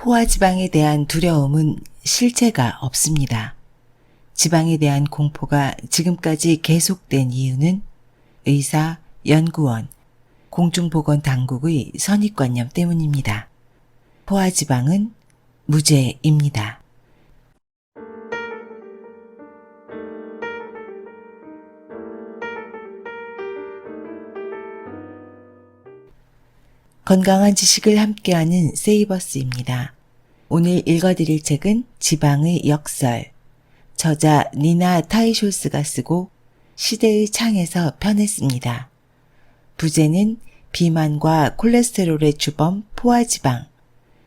포화지방에 대한 두려움은 실체가 없습니다. 지방에 대한 공포가 지금까지 계속된 이유는 의사, 연구원, 공중보건당국의 선입관념 때문입니다. 포화지방은 무죄입니다. 건강한 지식을 함께하는 세이버스입니다. 오늘 읽어드릴 책은 지방의 역설, 저자 니나 타이숄스가 쓰고 시대의 창에서 펴냈습니다. 부제는 비만과 콜레스테롤의 주범 포화지방,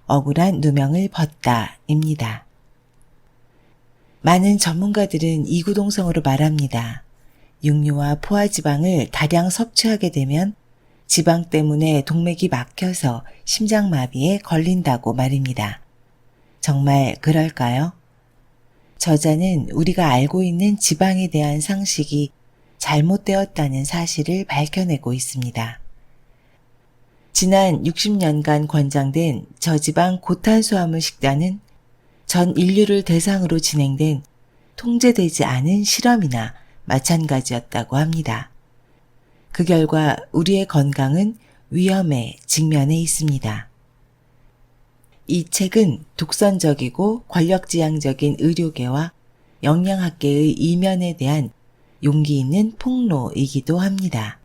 억울한 누명을 벗다입니다. 많은 전문가들은 이구동성으로 말합니다. 육류와 포화지방을 다량 섭취하게 되면 지방 때문에 동맥이 막혀서 심장마비에 걸린다고 말입니다. 정말 그럴까요? 저자는 우리가 알고 있는 지방에 대한 상식이 잘못되었다는 사실을 밝혀내고 있습니다. 지난 60년간 권장된 저지방 고탄수화물 식단은 전 인류를 대상으로 진행된 통제되지 않은 실험이나 마찬가지였다고 합니다. 그 결과 우리의 건강은 위험에 직면해 있습니다. 이 책은 독선적이고 권력지향적인 의료계와 영양학계의 이면에 대한 용기 있는 폭로이기도 합니다.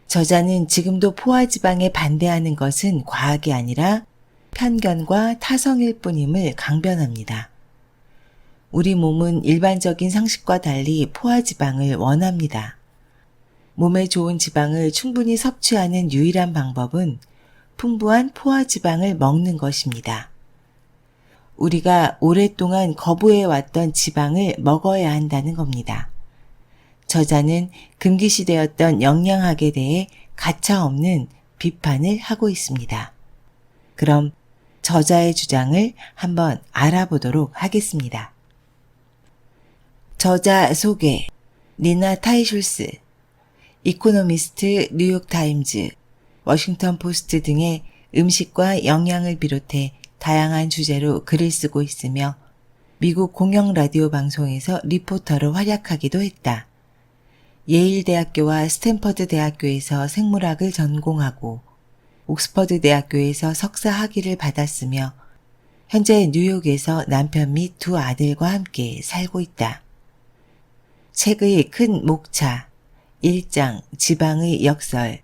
저자는 지금도 포화지방에 반대하는 것은 과학이 아니라 편견과 타성일 뿐임을 강변합니다. 우리 몸은 일반적인 상식과 달리 포화지방을 원합니다. 몸에 좋은 지방을 충분히 섭취하는 유일한 방법은 풍부한 포화지방을 먹는 것입니다. 우리가 오랫동안 거부해왔던 지방을 먹어야 한다는 겁니다. 저자는 금기시되었던 영양학에 대해 가차없는 비판을 하고 있습니다. 그럼 저자의 주장을 한번 알아보도록 하겠습니다. 저자 소개, 니나 타이슐스, 이코노미스트, 뉴욕타임즈, 워싱턴 포스트 등의 음식과 영양을 비롯해 다양한 주제로 글을 쓰고 있으며 미국 공영 라디오 방송에서 리포터로 활약하기도 했다. 예일대학교와 스탠퍼드 대학교에서 생물학을 전공하고 옥스퍼드 대학교에서 석사 학위를 받았으며 현재 뉴욕에서 남편 및 두 아들과 함께 살고 있다. 책의 큰 목차, 1장 지방의 역설,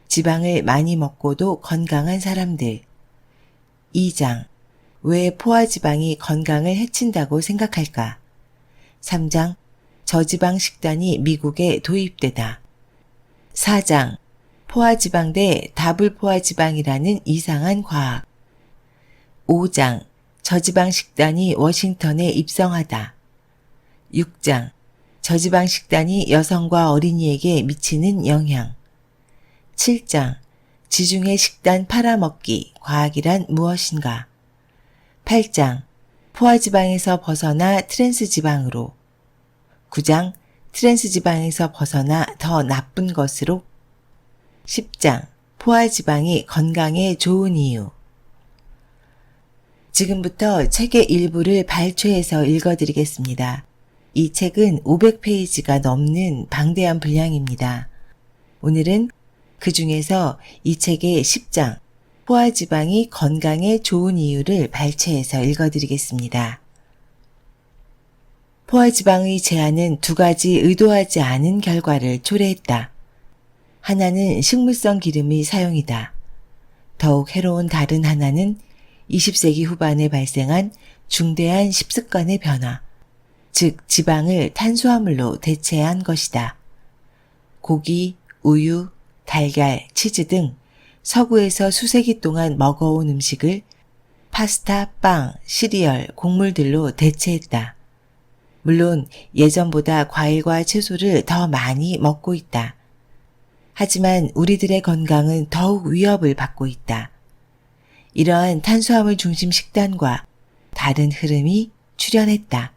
지방을 많이 먹고도 건강한 사람들. 2장 왜 포화지방이 건강을 해친다고 생각할까? 3장 저지방 식단이 미국에 도입되다. 4장 포화지방 대 다불 포화지방이라는 이상한 과학. 5장 저지방 식단이 워싱턴에 입성하다. 6장 저지방 식단이 여성과 어린이에게 미치는 영향. 7장 지중해 식단 팔아먹기 과학이란 무엇인가. 8장 포화지방에서 벗어나 트랜스지방으로. 9장 트랜스지방에서 벗어나 더 나쁜 것으로. 10장 포화지방이 건강에 좋은 이유. 지금부터 책의 일부를 발췌해서 읽어드리겠습니다. 이 책은 500페이지가 넘는 방대한 분량입니다. 오늘은 그 중에서 이 책의 10장, 포화지방이 건강에 좋은 이유를 발췌해서 읽어드리겠습니다. 포화지방의 제한은 두 가지 의도하지 않은 결과를 초래했다. 하나는 식물성 기름의 사용이다. 더욱 해로운 다른 하나는 20세기 후반에 발생한 중대한 식습관의 변화, 즉 지방을 탄수화물로 대체한 것이다. 고기, 우유, 달걀, 치즈 등 서구에서 수세기 동안 먹어온 음식을 파스타, 빵, 시리얼, 곡물들로 대체했다. 물론 예전보다 과일과 채소를 더 많이 먹고 있다. 하지만 우리들의 건강은 더욱 위협을 받고 있다. 이러한 탄수화물 중심 식단과 다른 흐름이 출현했다.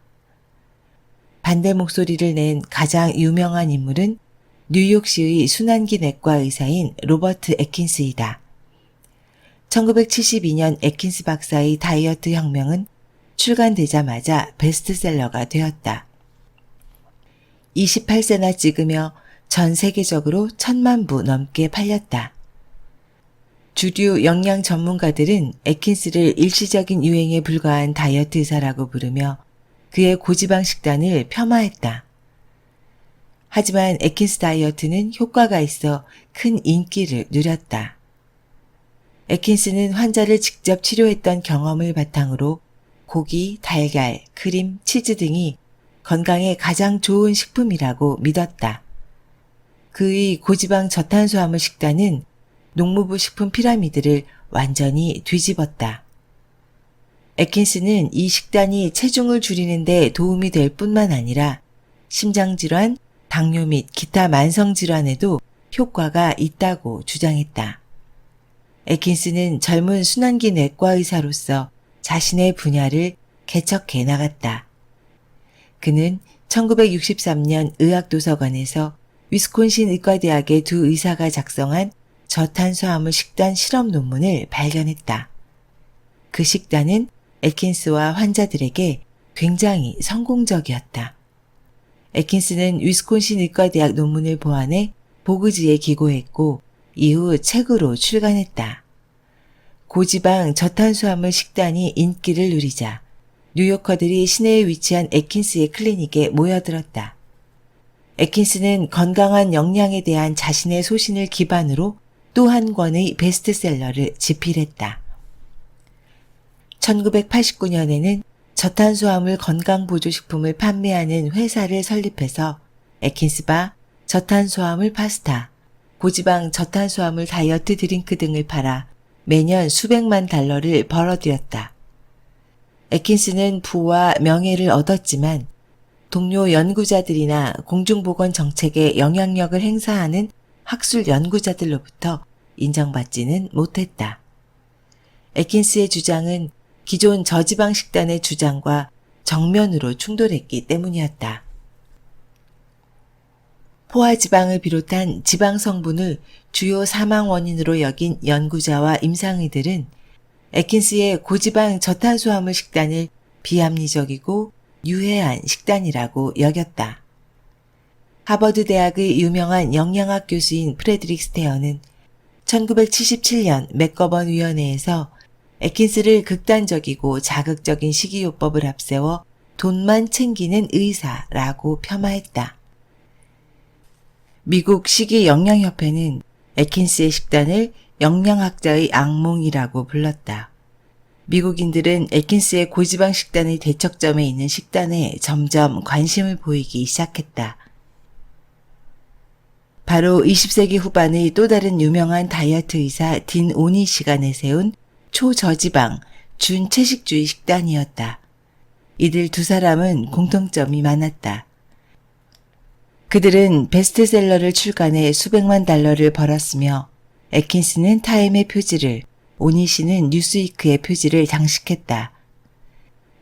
반대 목소리를 낸 가장 유명한 인물은 뉴욕시의 순환기 내과 의사인 로버트 애킨스이다. 1972년 애킨스 박사의 다이어트 혁명은 출간되자마자 베스트셀러가 되었다. 28세나 찍으며 전 세계적으로 1000만 부 넘게 팔렸다. 주류 영양 전문가들은 애킨스를 일시적인 유행에 불과한 다이어트 의사라고 부르며 그의 고지방 식단을 폄하했다. 하지만 애킨스 다이어트는 효과가 있어 큰 인기를 누렸다. 애킨스는 환자를 직접 치료했던 경험을 바탕으로 고기, 달걀, 크림, 치즈 등이 건강에 가장 좋은 식품이라고 믿었다. 그의 고지방 저탄수화물 식단은 농무부 식품 피라미드를 완전히 뒤집었다. 애킨스는 이 식단이 체중을 줄이는 데 도움이 될 뿐만 아니라 심장질환, 당뇨 및 기타 만성질환에도 효과가 있다고 주장했다. 애킨스는 젊은 순환기 내과 의사로서 자신의 분야를 개척해 나갔다. 그는 1963년 의학도서관에서 위스콘신 의과대학의 두 의사가 작성한 저탄수화물 식단 실험 논문을 발견했다. 그 식단은 애킨스와 환자들에게 굉장히 성공적이었다. 애킨스는 위스콘신 의과대학 논문을 보완해 보그지에 기고했고 이후 책으로 출간했다. 고지방 저탄수화물 식단이 인기를 누리자 뉴요커들이 시내에 위치한 애킨스의 클리닉에 모여들었다. 애킨스는 건강한 영양에 대한 자신의 소신을 기반으로 또 한 권의 베스트셀러를 집필했다. 1989년에는 저탄수화물 건강보조식품을 판매하는 회사를 설립해서 애킨스바, 저탄수화물 파스타, 고지방 저탄수화물 다이어트 드링크 등을 팔아 매년 수백만 달러를 벌어들였다. 애킨스는 부와 명예를 얻었지만 동료 연구자들이나 공중보건 정책에 영향력을 행사하는 학술 연구자들로부터 인정받지는 못했다. 애킨스의 주장은 기존 저지방 식단의 주장과 정면으로 충돌했기 때문이었다. 포화지방을 비롯한 지방 성분을 주요 사망 원인으로 여긴 연구자와 임상의들은 애킨스의 고지방 저탄수화물 식단을 비합리적이고 유해한 식단이라고 여겼다. 하버드 대학의 유명한 영양학 교수인 프레드릭 스테어는 1977년 맥거번 위원회에서 애킨스를 극단적이고 자극적인 식이요법을 앞세워 돈만 챙기는 의사라고 폄하했다. 미국 식이영양협회는 애킨스의 식단을 영양학자의 악몽이라고 불렀다. 미국인들은 애킨스의 고지방 식단의 대척점에 있는 식단에 점점 관심을 보이기 시작했다. 바로 20세기 후반의 또 다른 유명한 다이어트 의사 딘 오니시가 내세운 초저지방, 준채식주의 식단이었다. 이들 두 사람은 공통점이 많았다. 그들은 베스트셀러를 출간해 수백만 달러를 벌었으며 애킨스는 타임의 표지를, 오니시는 뉴스위크의 표지를 장식했다.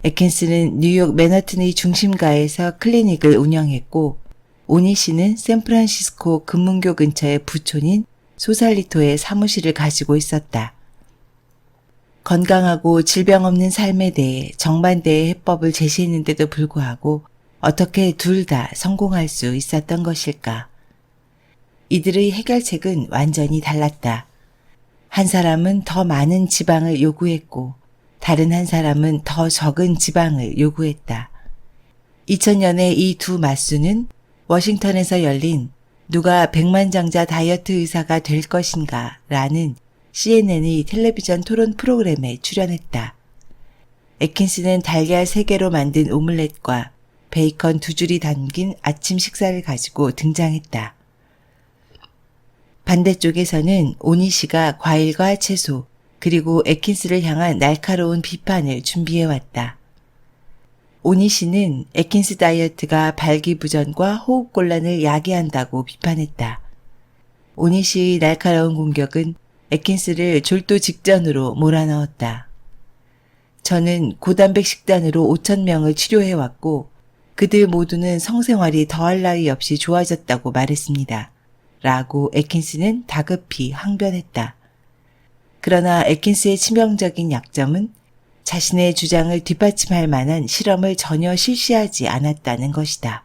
애킨스는 뉴욕 맨하튼의 중심가에서 클리닉을 운영했고 오니시는 샌프란시스코 금문교 근처의 부촌인 소살리토에 사무실을 가지고 있었다. 건강하고 질병 없는 삶에 대해 정반대의 해법을 제시했는데도 불구하고 어떻게 둘 다 성공할 수 있었던 것일까? 이들의 해결책은 완전히 달랐다. 한 사람은 더 많은 지방을 요구했고 다른 한 사람은 더 적은 지방을 요구했다. 2000년에 이 두 맞수는 워싱턴에서 열린 누가 백만장자 다이어트 의사가 될 것인가 라는 CNN의 텔레비전 토론 프로그램에 출연했다. 애킨스는 달걀 3개로 만든 오믈렛과 베이컨 2줄이 담긴 아침 식사를 가지고 등장했다. 반대쪽에서는 오니시가 과일과 채소 그리고 애킨스를 향한 날카로운 비판을 준비해왔다. 오니시는 애킨스 다이어트가 발기부전과 호흡곤란을 야기한다고 비판했다. 오니시의 날카로운 공격은 애킨스를 졸도 직전으로 몰아넣었다. 저는 고단백 식단으로 5,000명을 치료해왔고 그들 모두는 성생활이 더할 나위 없이 좋아졌다고 말했습니다. 라고 애킨스는 다급히 항변했다. 그러나 애킨스의 치명적인 약점은 자신의 주장을 뒷받침할 만한 실험을 전혀 실시하지 않았다는 것이다.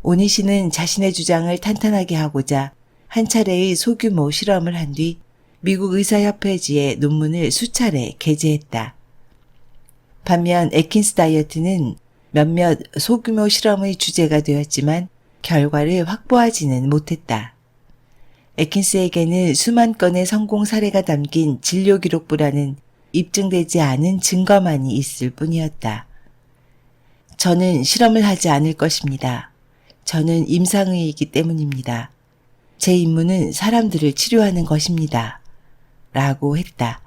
오니 씨는 자신의 주장을 탄탄하게 하고자 한 차례의 소규모 실험을 한 뒤 미국 의사협회지에 논문을 수차례 게재했다. 반면 애킨스 다이어트는 몇몇 소규모 실험의 주제가 되었지만 결과를 확보하지는 못했다. 애킨스에게는 수만 건의 성공 사례가 담긴 진료 기록부라는 입증되지 않은 증거만이 있을 뿐이었다. 저는 실험을 하지 않을 것입니다. 저는 임상의이기 때문입니다. 제 임무는 사람들을 치료하는 것입니다. 라고 했다.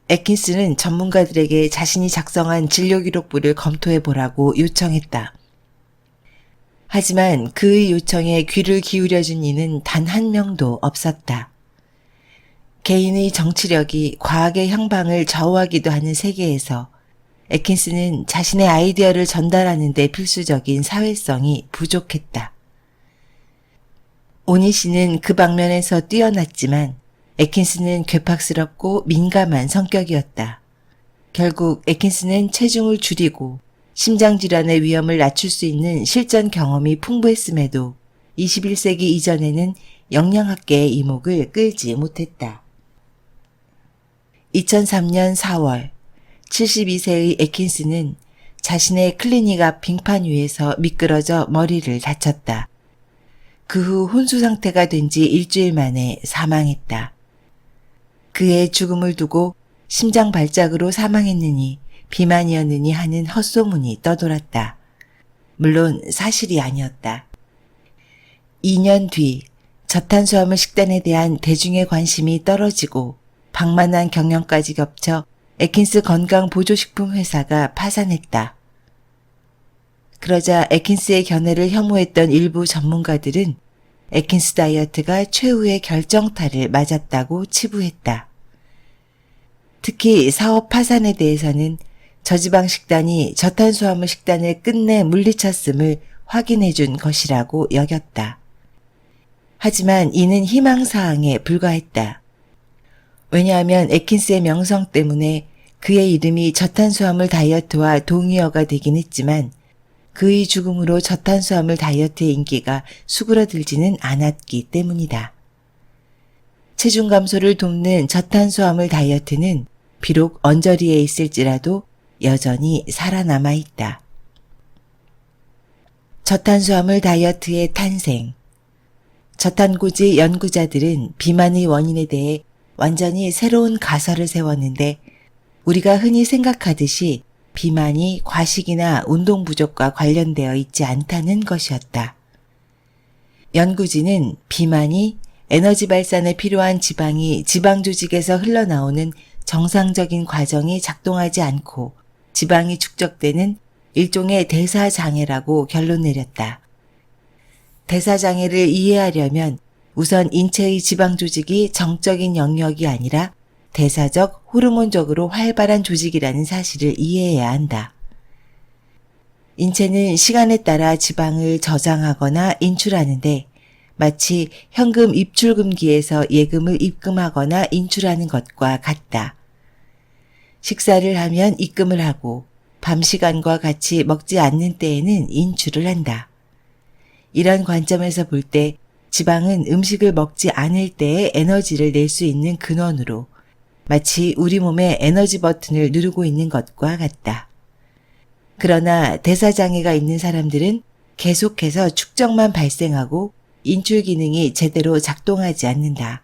애킨스는 전문가들에게 자신이 작성한 진료 기록부를 검토해 보라고 요청했다. 하지만 그의 요청에 귀를 기울여준 이는 단 한 명도 없었다. 개인의 정치력이 과학의 향방을 좌우하기도 하는 세계에서 애킨스는 자신의 아이디어를 전달하는 데 필수적인 사회성이 부족했다. 오니 씨는 그 방면에서 뛰어났지만 애킨스는 괴팍스럽고 민감한 성격이었다. 결국 애킨스는 체중을 줄이고 심장질환의 위험을 낮출 수 있는 실전 경험이 풍부했음에도 21세기 이전에는 영양학계의 이목을 끌지 못했다. 2003년 4월 72세의 애킨스는 자신의 클리닉 앞 빙판 위에서 미끄러져 머리를 다쳤다. 그 후 혼수 상태가 된 지 일주일 만에 사망했다. 그의 죽음을 두고 심장 발작으로 사망했느니 비만이었느니 하는 헛소문이 떠돌았다. 물론 사실이 아니었다. 2년 뒤 저탄수화물 식단에 대한 대중의 관심이 떨어지고 방만한 경영까지 겹쳐 애킨스 건강보조식품 회사가 파산했다. 그러자 애킨스의 견해를 혐오했던 일부 전문가들은 애킨스 다이어트가 최후의 결정타를 맞았다고 치부했다. 특히 사업 파산에 대해서는 저지방 식단이 저탄수화물 식단을 끝내 물리쳤음을 확인해 준 것이라고 여겼다. 하지만 이는 희망사항에 불과했다. 왜냐하면 애킨스의 명성 때문에 그의 이름이 저탄수화물 다이어트와 동의어가 되긴 했지만 그의 죽음으로 저탄수화물 다이어트의 인기가 수그러들지는 않았기 때문이다. 체중 감소를 돕는 저탄수화물 다이어트는 비록 언저리에 있을지라도 여전히 살아남아 있다. 저탄수화물 다이어트의 탄생. 저탄고지 연구자들은 비만의 원인에 대해 완전히 새로운 가설을 세웠는데 우리가 흔히 생각하듯이 비만이 과식이나 운동 부족과 관련되어 있지 않다는 것이었다. 연구진은 비만이 에너지 발산에 필요한 지방이 지방 조직에서 흘러나오는 정상적인 과정이 작동하지 않고 지방이 축적되는 일종의 대사장애라고 결론 내렸다. 대사장애를 이해하려면 우선 인체의 지방 조직이 정적인 영역이 아니라 대사적, 호르몬적으로 활발한 조직이라는 사실을 이해해야 한다. 인체는 시간에 따라 지방을 저장하거나 인출하는데 마치 현금 입출금기에서 예금을 입금하거나 인출하는 것과 같다. 식사를 하면 입금을 하고 밤 시간과 같이 먹지 않는 때에는 인출을 한다. 이런 관점에서 볼 때 지방은 음식을 먹지 않을 때에 에너지를 낼 수 있는 근원으로 마치 우리 몸의 에너지 버튼을 누르고 있는 것과 같다. 그러나 대사장애가 있는 사람들은 계속해서 축적만 발생하고 인출 기능이 제대로 작동하지 않는다.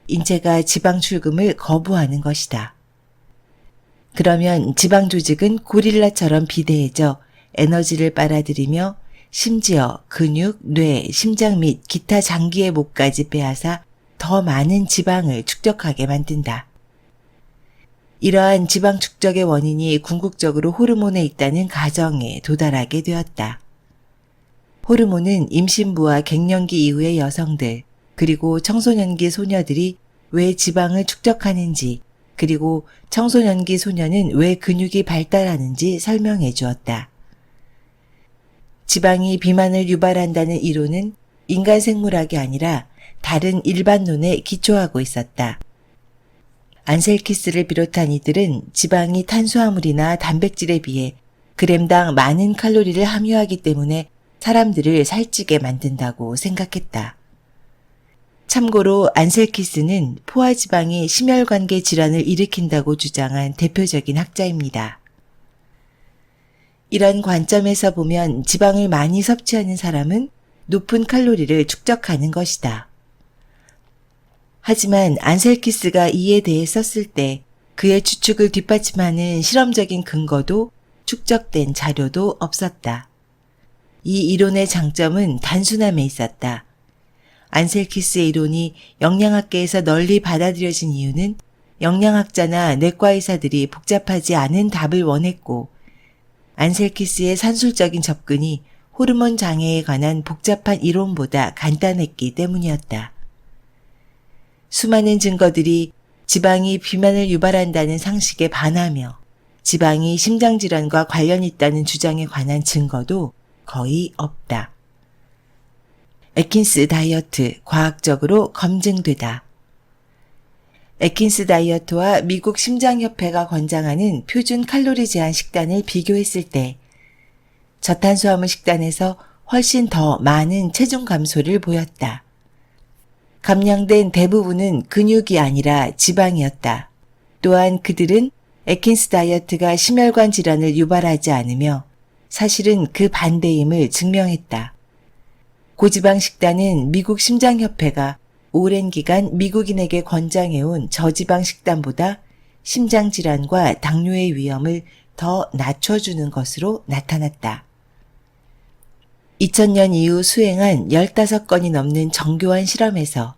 인체가 지방 출금을 거부하는 것이다. 그러면 지방 조직은 고릴라처럼 비대해져 에너지를 빨아들이며 심지어 근육, 뇌, 심장 및 기타 장기의 목까지 빼앗아 더 많은 지방을 축적하게 만든다. 이러한 지방 축적의 원인이 궁극적으로 호르몬에 있다는 가정에 도달하게 되었다. 호르몬은 임신부와 갱년기 이후의 여성들, 그리고 청소년기 소녀들이 왜 지방을 축적하는지, 그리고 청소년기 소녀는 왜 근육이 발달하는지 설명해 주었다. 지방이 비만을 유발한다는 이론은 인간 생물학이 아니라 다른 일반론에 기초하고 있었다. 안셀키스를 비롯한 이들은 지방이 탄수화물이나 단백질에 비해 그램당 많은 칼로리를 함유하기 때문에 사람들을 살찌게 만든다고 생각했다. 참고로 안셀키스는 포화지방이 심혈관계 질환을 일으킨다고 주장한 대표적인 학자입니다. 이런 관점에서 보면 지방을 많이 섭취하는 사람은 높은 칼로리를 축적하는 것이다. 하지만 안셀키스가 이에 대해 썼을 때 그의 추측을 뒷받침하는 실험적인 근거도 축적된 자료도 없었다. 이 이론의 장점은 단순함에 있었다. 안셀키스의 이론이 영양학계에서 널리 받아들여진 이유는 영양학자나 내과의사들이 복잡하지 않은 답을 원했고, 안셀키스의 산술적인 접근이 호르몬 장애에 관한 복잡한 이론보다 간단했기 때문이었다. 수많은 증거들이 지방이 비만을 유발한다는 상식에 반하며 지방이 심장질환과 관련이 있다는 주장에 관한 증거도 거의 없다. 애킨스 다이어트 과학적으로 검증되다. 애킨스 다이어트와 미국 심장협회가 권장하는 표준 칼로리 제한 식단을 비교했을 때 저탄수화물 식단에서 훨씬 더 많은 체중 감소를 보였다. 감량된 대부분은 근육이 아니라 지방이었다. 또한 그들은 애킨스 다이어트가 심혈관 질환을 유발하지 않으며 사실은 그 반대임을 증명했다. 고지방 식단은 미국 심장협회가 오랜 기간 미국인에게 권장해온 저지방 식단보다 심장질환과 당뇨의 위험을 더 낮춰주는 것으로 나타났다. 2000년 이후 수행한 15건이 넘는 정교한 실험에서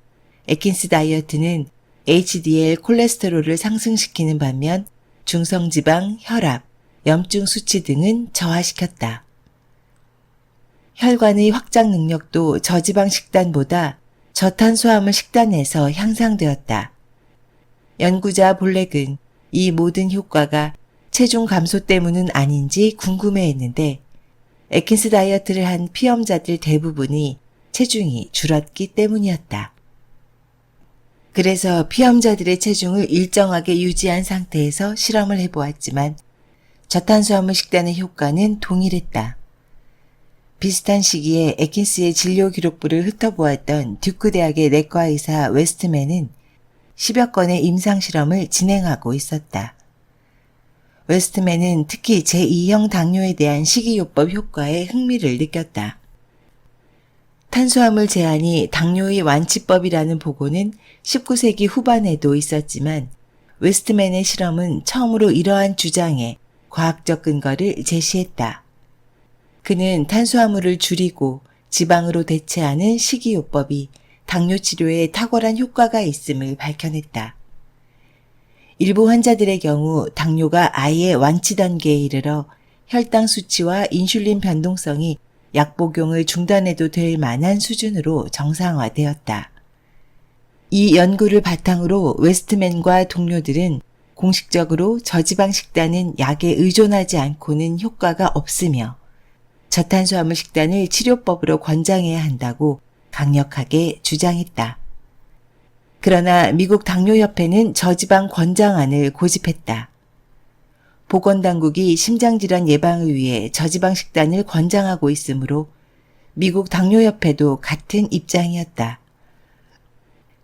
애킨스 다이어트는 HDL 콜레스테롤을 상승시키는 반면 중성지방, 혈압, 염증 수치 등은 저하시켰다. 혈관의 확장 능력도 저지방 식단보다 저탄수화물 식단에서 향상되었다. 연구자 볼렉은 이 모든 효과가 체중 감소 때문은 아닌지 궁금해했는데 애킨스 다이어트를 한 피험자들 대부분이 체중이 줄었기 때문이었다. 그래서 피험자들의 체중을 일정하게 유지한 상태에서 실험을 해보았지만 저탄수화물 식단의 효과는 동일했다. 비슷한 시기에 애킨스의 진료 기록부를 훑어보았던 듀크 대학의 내과의사 웨스트맨은 10여 건의 임상실험을 진행하고 있었다. 웨스트맨은 특히 제2형 당뇨에 대한 식이요법 효과에 흥미를 느꼈다. 탄수화물 제한이 당뇨의 완치법이라는 보고는 19세기 후반에도 있었지만 웨스트맨의 실험은 처음으로 이러한 주장에 과학적 근거를 제시했다. 그는 탄수화물을 줄이고 지방으로 대체하는 식이요법이 당뇨 치료에 탁월한 효과가 있음을 밝혀냈다. 일부 환자들의 경우 당뇨가 아예 완치 단계에 이르러 혈당 수치와 인슐린 변동성이 약 복용을 중단해도 될 만한 수준으로 정상화되었다. 이 연구를 바탕으로 웨스트맨과 동료들은 공식적으로 저지방 식단은 약에 의존하지 않고는 효과가 없으며 저탄수화물 식단을 치료법으로 권장해야 한다고 강력하게 주장했다. 그러나 미국 당뇨협회는 저지방 권장안을 고집했다. 보건당국이 심장질환 예방을 위해 저지방 식단을 권장하고 있으므로 미국 당뇨협회도 같은 입장이었다.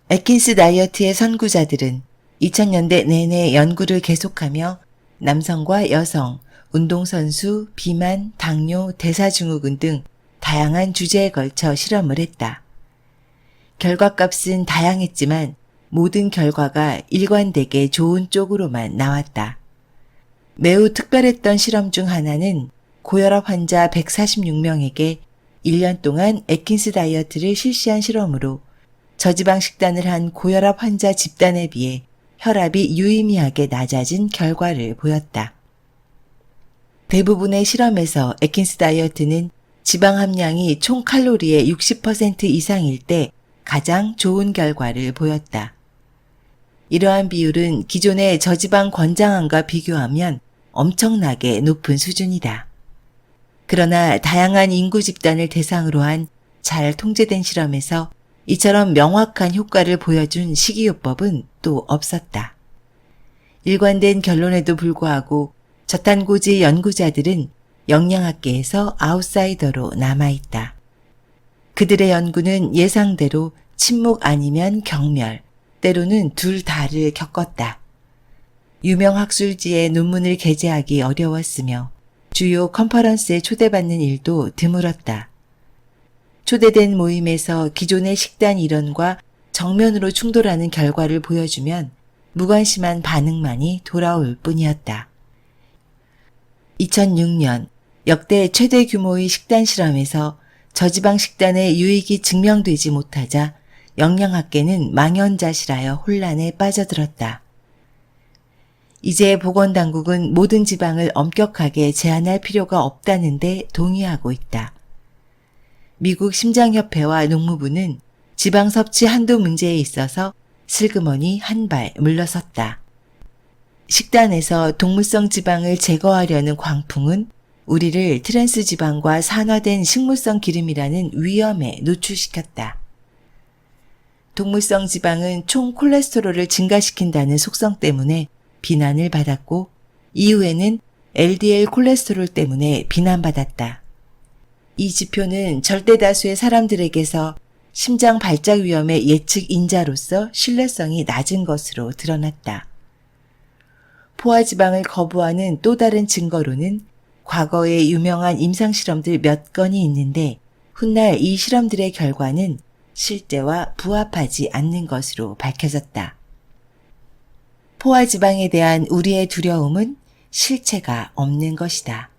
애킨스 다이어트의 선구자들은 2000년대 내내 연구를 계속하며 남성과 여성, 운동선수, 비만, 당뇨, 대사증후군 등 다양한 주제에 걸쳐 실험을 했다. 결과값은 다양했지만 모든 결과가 일관되게 좋은 쪽으로만 나왔다. 매우 특별했던 실험 중 하나는 고혈압 환자 146명에게 1년 동안 애킨스 다이어트를 실시한 실험으로 저지방 식단을 한 고혈압 환자 집단에 비해 혈압이 유의미하게 낮아진 결과를 보였다. 대부분의 실험에서 애킨스 다이어트는 지방 함량이 총 칼로리의 60% 이상일 때 가장 좋은 결과를 보였다. 이러한 비율은 기존의 저지방 권장안과 비교하면 엄청나게 높은 수준이다. 그러나 다양한 인구 집단을 대상으로 한 잘 통제된 실험에서 이처럼 명확한 효과를 보여준 식이요법은 또 없었다. 일관된 결론에도 불구하고 저탄고지 연구자들은 영양학계에서 아웃사이더로 남아있다. 그들의 연구는 예상대로 침묵 아니면 경멸, 때로는 둘 다를 겪었다. 유명 학술지에 논문을 게재하기 어려웠으며 주요 컨퍼런스에 초대받는 일도 드물었다. 초대된 모임에서 기존의 식단 이론과 정면으로 충돌하는 결과를 보여주면 무관심한 반응만이 돌아올 뿐이었다. 2006년 역대 최대 규모의 식단 실험에서 저지방 식단의 유익이 증명되지 못하자 영양학계는 망연자실하여 혼란에 빠져들었다. 이제 보건당국은 모든 지방을 엄격하게 제한할 필요가 없다는데 동의하고 있다. 미국 심장협회와 농무부는 지방 섭취 한도 문제에 있어서 슬그머니 한 발 물러섰다. 식단에서 동물성 지방을 제거하려는 광풍은 우리를 트랜스 지방과 산화된 식물성 기름이라는 위험에 노출시켰다. 동물성 지방은 총 콜레스테롤을 증가시킨다는 속성 때문에 비난을 받았고 이후에는 LDL 콜레스테롤 때문에 비난받았다. 이 지표는 절대 다수의 사람들에게서 심장 발작 위험의 예측 인자로서 신뢰성이 낮은 것으로 드러났다. 포화지방을 거부하는 또 다른 증거로는 과거의 유명한 임상실험들 몇 건이 있는데 훗날 이 실험들의 결과는 실제와 부합하지 않는 것으로 밝혀졌다. 포화지방에 대한 우리의 두려움은 실체가 없는 것이다.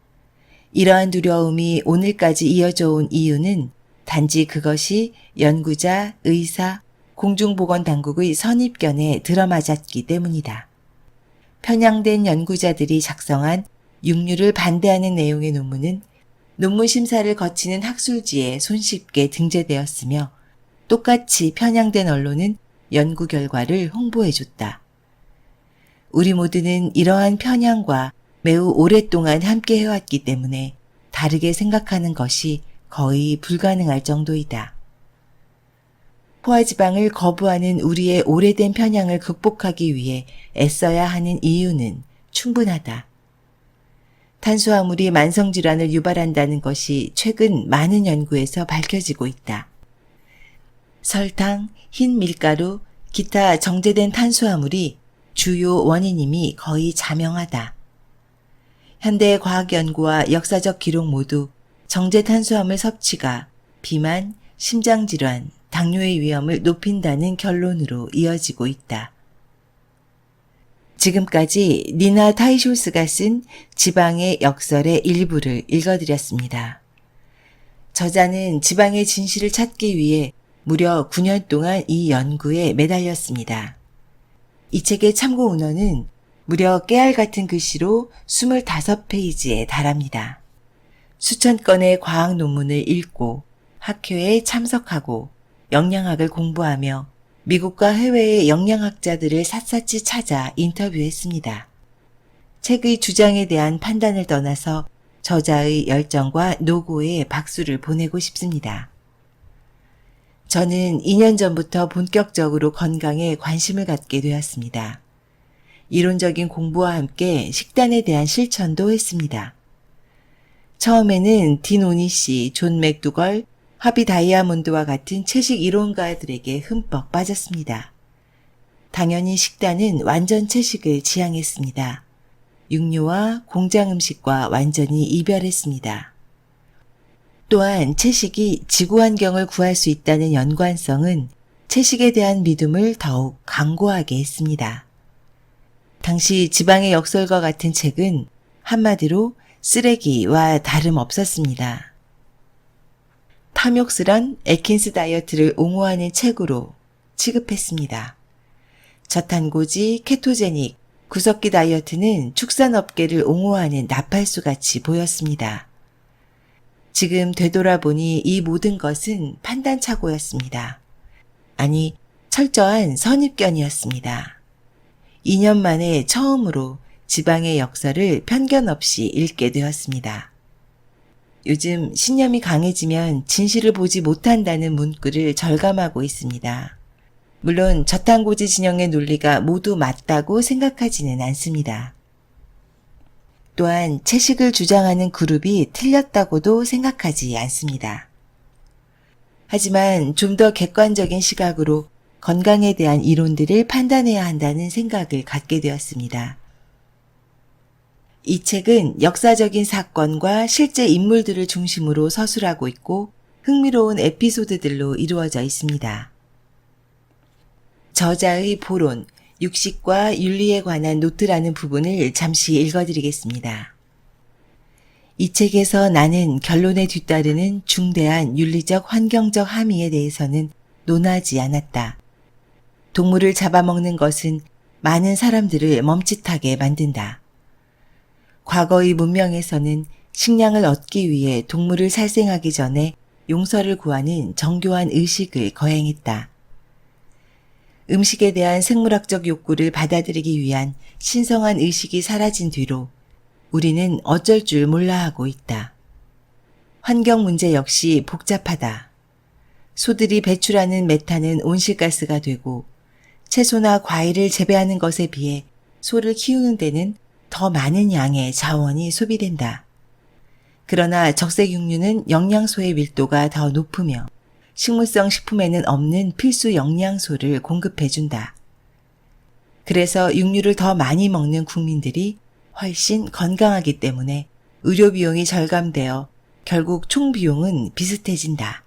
이러한 두려움이 오늘까지 이어져 온 이유는 단지 그것이 연구자, 의사, 공중보건당국의 선입견에 들어맞았기 때문이다. 편향된 연구자들이 작성한 육류를 반대하는 내용의 논문은 논문 심사를 거치는 학술지에 손쉽게 등재되었으며 똑같이 편향된 언론은 연구 결과를 홍보해줬다. 우리 모두는 이러한 편향과 매우 오랫동안 함께 해왔기 때문에 다르게 생각하는 것이 거의 불가능할 정도이다. 포화지방을 거부하는 우리의 오래된 편향을 극복하기 위해 애써야 하는 이유는 충분하다. 탄수화물이 만성질환을 유발한다는 것이 최근 많은 연구에서 밝혀지고 있다. 설탕, 흰 밀가루, 기타 정제된 탄수화물이 주요 원인임이 거의 자명하다. 현대 과학 연구와 역사적 기록 모두 정제 탄수화물 섭취가 비만, 심장질환, 당뇨의 위험을 높인다는 결론으로 이어지고 있다. 지금까지 니나 타이쇼스가 쓴 지방의 역설의 일부를 읽어드렸습니다. 저자는 지방의 진실을 찾기 위해 무려 9년 동안 이 연구에 매달렸습니다. 이 책의 참고 문헌은 무려 깨알 같은 글씨로 25페이지에 달합니다. 수천 건의 과학 논문을 읽고 학회에 참석하고 영양학을 공부하며 미국과 해외의 영양학자들을 샅샅이 찾아 인터뷰했습니다. 책의 주장에 대한 판단을 떠나서 저자의 열정과 노고에 박수를 보내고 싶습니다. 저는 2년 전부터 본격적으로 건강에 관심을 갖게 되었습니다. 이론적인 공부와 함께 식단에 대한 실천도 했습니다. 처음에는 딘 오니시, 존 맥두걸, 하비 다이아몬드와 같은 채식 이론가들에게 흠뻑 빠졌습니다. 당연히 식단은 완전 채식을 지향했습니다. 육류와 공장 음식과 완전히 이별했습니다. 또한 채식이 지구 환경을 구할 수 있다는 연관성은 채식에 대한 믿음을 더욱 강고하게 했습니다. 당시 지방의 역설과 같은 책은 한마디로 쓰레기와 다름없었습니다. 탐욕스런 애킨스 다이어트를 옹호하는 책으로 취급했습니다. 저탄고지, 케토제닉, 구석기 다이어트는 축산업계를 옹호하는 나팔수같이 보였습니다. 지금 되돌아보니 이 모든 것은 판단착오였습니다. 아니, 철저한 선입견이었습니다. 2년 만에 처음으로 지방의 역설을 편견 없이 읽게 되었습니다. 요즘 신념이 강해지면 진실을 보지 못한다는 문구를 절감하고 있습니다. 물론 저탄고지 진영의 논리가 모두 맞다고 생각하지는 않습니다. 또한 채식을 주장하는 그룹이 틀렸다고도 생각하지 않습니다. 하지만 좀 더 객관적인 시각으로 건강에 대한 이론들을 판단해야 한다는 생각을 갖게 되었습니다. 이 책은 역사적인 사건과 실제 인물들을 중심으로 서술하고 있고 흥미로운 에피소드들로 이루어져 있습니다. 저자의 보론, 육식과 윤리에 관한 노트라는 부분을 잠시 읽어드리겠습니다. 이 책에서 나는 결론에 뒤따르는 중대한 윤리적 환경적 함의에 대해서는 논하지 않았다. 동물을 잡아먹는 것은 많은 사람들을 멈칫하게 만든다. 과거의 문명에서는 식량을 얻기 위해 동물을 살생하기 전에 용서를 구하는 정교한 의식을 거행했다. 음식에 대한 생물학적 욕구를 받아들이기 위한 신성한 의식이 사라진 뒤로 우리는 어쩔 줄 몰라 하고 있다. 환경 문제 역시 복잡하다. 소들이 배출하는 메탄은 온실가스가 되고 채소나 과일을 재배하는 것에 비해 소를 키우는 데는 더 많은 양의 자원이 소비된다. 그러나 적색육류는 영양소의 밀도가 더 높으며 식물성 식품에는 없는 필수 영양소를 공급해준다. 그래서 육류를 더 많이 먹는 국민들이 훨씬 건강하기 때문에 의료 비용이 절감되어 결국 총 비용은 비슷해진다.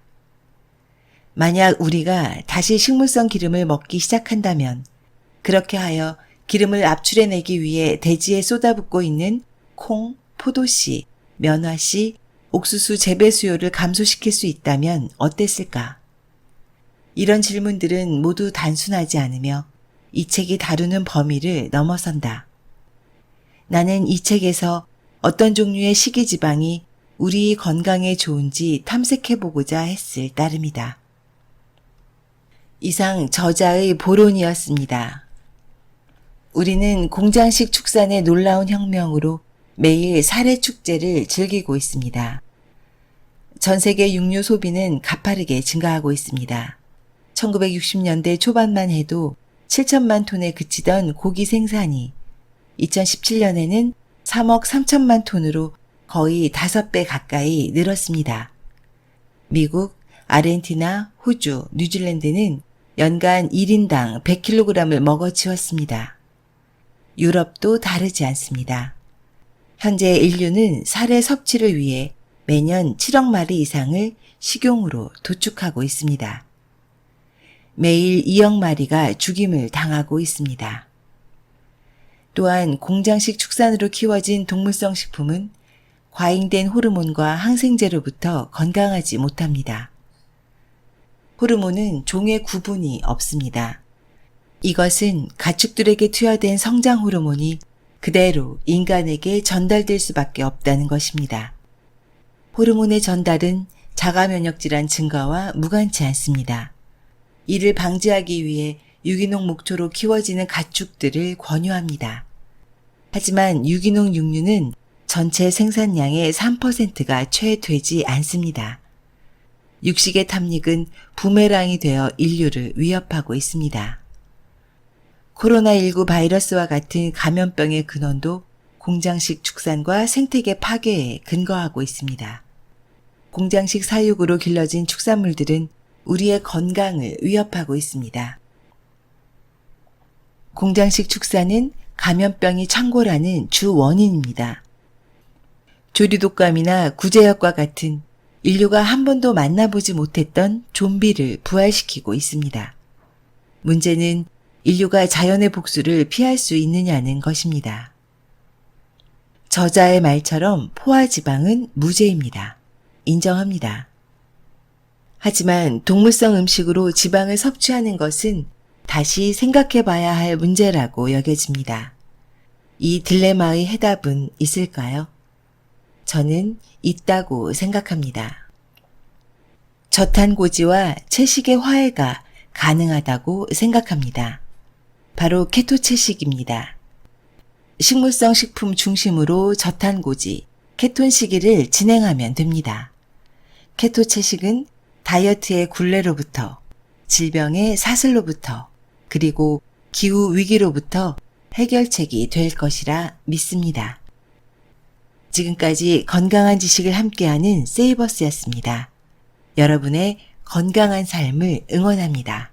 만약 우리가 다시 식물성 기름을 먹기 시작한다면 그렇게 하여 기름을 압출해내기 위해 대지에 쏟아붓고 있는 콩, 포도씨, 면화씨, 옥수수 재배 수요를 감소시킬 수 있다면 어땠을까? 이런 질문들은 모두 단순하지 않으며 이 책이 다루는 범위를 넘어선다. 나는 이 책에서 어떤 종류의 식이지방이 우리 건강에 좋은지 탐색해보고자 했을 따름이다. 이상 저자의 보론이었습니다. 우리는 공장식 축산의 놀라운 혁명으로 매일 사례 축제를 즐기고 있습니다. 전 세계 육류 소비는 가파르게 증가하고 있습니다. 1960년대 초반만 해도 7천만 톤에 그치던 고기 생산이 2017년에는 3억 3천만 톤으로 거의 5배 가까이 늘었습니다. 미국, 아르헨티나, 호주, 뉴질랜드는 연간 1인당 100kg을 먹어치웠습니다. 유럽도 다르지 않습니다. 현재 인류는 사례 섭취를 위해 매년 7억 마리 이상을 식용으로 도축하고 있습니다. 매일 2억 마리가 죽임을 당하고 있습니다. 또한 공장식 축산으로 키워진 동물성 식품은 과잉된 호르몬과 항생제로부터 건강하지 못합니다. 호르몬은 종의 구분이 없습니다. 이것은 가축들에게 투여된 성장 호르몬이 그대로 인간에게 전달될 수밖에 없다는 것입니다. 호르몬의 전달은 자가 면역 질환 증가와 무관치 않습니다. 이를 방지하기 위해 유기농 목초로 키워지는 가축들을 권유합니다. 하지만 유기농 육류는 전체 생산량의 3%가 채 되지 않습니다. 육식의 탐닉은 부메랑이 되어 인류를 위협하고 있습니다. 코로나19 바이러스와 같은 감염병의 근원도 공장식 축산과 생태계 파괴에 근거하고 있습니다. 공장식 사육으로 길러진 축산물들은 우리의 건강을 위협하고 있습니다. 공장식 축산은 감염병이 창궐하는 주 원인입니다. 조류독감이나 구제역과 같은 인류가 한 번도 만나보지 못했던 좀비를 부활시키고 있습니다. 문제는 인류가 자연의 복수를 피할 수 있느냐는 것입니다. 저자의 말처럼 포화지방은 무죄입니다. 인정합니다. 하지만 동물성 음식으로 지방을 섭취하는 것은 다시 생각해 봐야 할 문제라고 여겨집니다. 이 딜레마의 해답은 있을까요? 저는 있다고 생각합니다. 저탄고지와 채식의 화해가 가능하다고 생각합니다. 바로 케토 채식입니다. 식물성 식품 중심으로 저탄고지, 케톤 시기를 진행하면 됩니다. 케토 채식은 다이어트의 굴레로부터, 질병의 사슬로부터, 그리고 기후 위기로부터 해결책이 될 것이라 믿습니다. 지금까지 건강한 지식을 함께하는 세이버스였습니다. 여러분의 건강한 삶을 응원합니다.